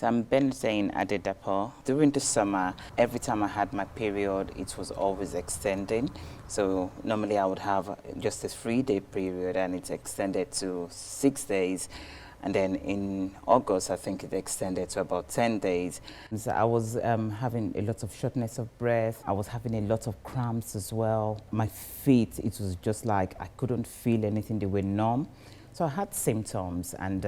So I'm Benedine Adedapo. During the summer, every time I had my period, it was always extending. So normally I would have just a 3-day period and it's extended to 6 days. And then in August, I think it extended to about 10 days. So I was having a lot of shortness of breath. I was having a lot of cramps as well. My feet, it was just like I couldn't feel anything. They were numb. So I had symptoms, and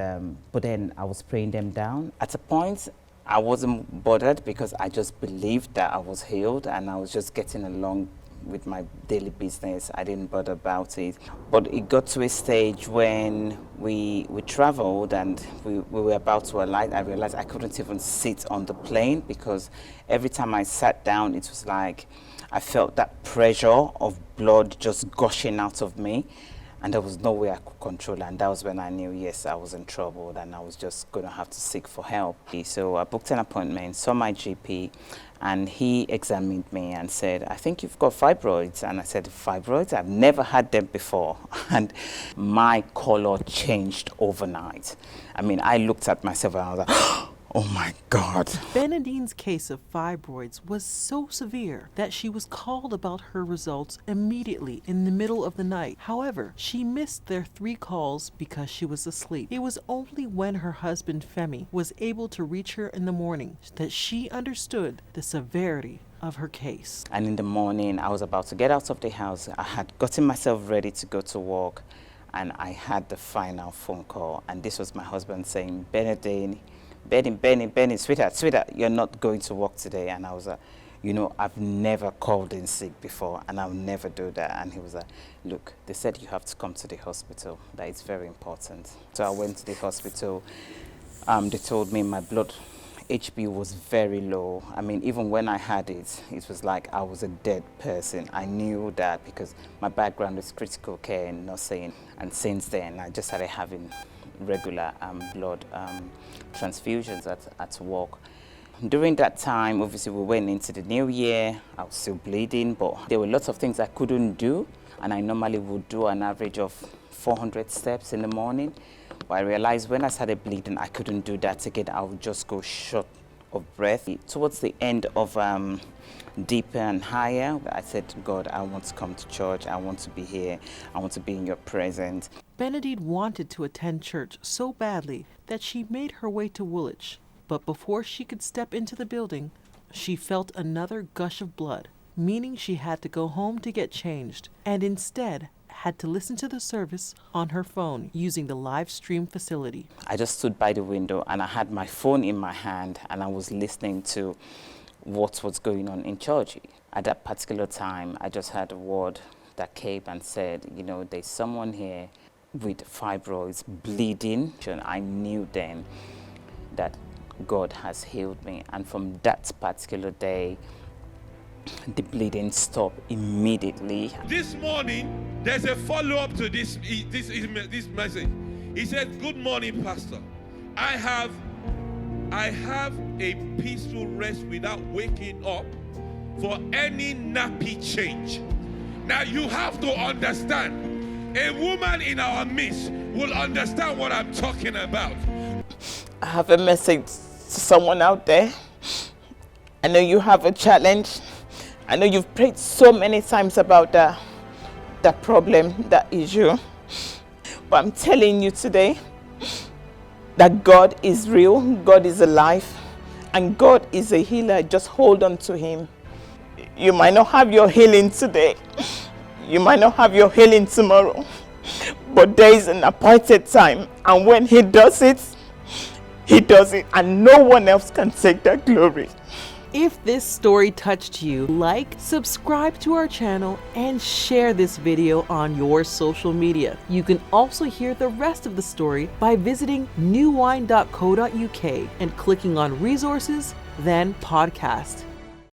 but then I was praying them down. At a point, I wasn't bothered because I just believed that I was healed and I was just getting along with my daily business. I didn't bother about it. But it got to a stage when we traveled and we were about to alight. I realized I couldn't even sit on the plane because every time I sat down, it was like I felt that pressure of blood just gushing out of me. And there was no way I could control it. And that was when I knew, yes, I was in trouble and I was just going to have to seek for help. So I booked an appointment, saw my GP, and he examined me and said, I think you've got fibroids. And I said, fibroids? I've never had them before. And my color changed overnight. I mean, I looked at myself and I was like, oh my God. Benedine's case of fibroids was so severe that she was called about her results immediately in the middle of the night. However, she missed their 3 calls because she was asleep. It was only when her husband Femi was able to reach her in the morning that she understood the severity of her case. And in the morning, I was about to get out of the house. I had gotten myself ready to go to work, and I had the final phone call. And this was my husband saying, Benny, sweetheart, you're not going to work today. And I was like, I've never called in sick before and I'll never do that. And he was like, look, they said you have to come to the hospital. That is very important. So I went to the hospital. They told me my blood HB was very low. I mean, even when I had it, it was like I was a dead person. I knew that because my background is critical care and nursing. And since then, I just started having regular blood transfusions at work. During that time, obviously, we went into the new year. I was still bleeding, but there were lots of things I couldn't do, and I normally would do an average of 400 steps in the morning. But I realized when I started bleeding, I couldn't do that again. I would just go short of breath. Towards the end of deeper and higher, I said to God, I want to come to church. I want to be here. I want to be in your presence. Benedict wanted to attend church so badly that she made her way to Woolwich. But before she could step into the building, she felt another gush of blood, meaning she had to go home to get changed, and instead had to listen to the service on her phone using the live stream facility. I just stood by the window and I had my phone in my hand and I was listening to what was going on in church. At that particular time, I just had a word that came and said, there's someone here with fibroids bleeding. And I knew then that God has healed me. And from that particular day, the bleeding stopped immediately. This morning, there's a follow-up to this message. He said, good morning, Pastor. I have a peaceful rest without waking up for any nappy change. Now you have to understand, a woman in our midst will understand what I'm talking about. I have a message to someone out there. I know you have a challenge. I know you've prayed so many times about that problem, that issue. But I'm telling you today that God is real, God is alive, and God is a healer. Just hold on to Him. You might not have your healing today. You might not have your healing tomorrow. But there is an appointed time. And when He does it, and no one else can take that glory. If this story touched you, like, subscribe to our channel, and share this video on your social media. You can also hear the rest of the story by visiting newwine.co.uk and clicking on resources, then podcast.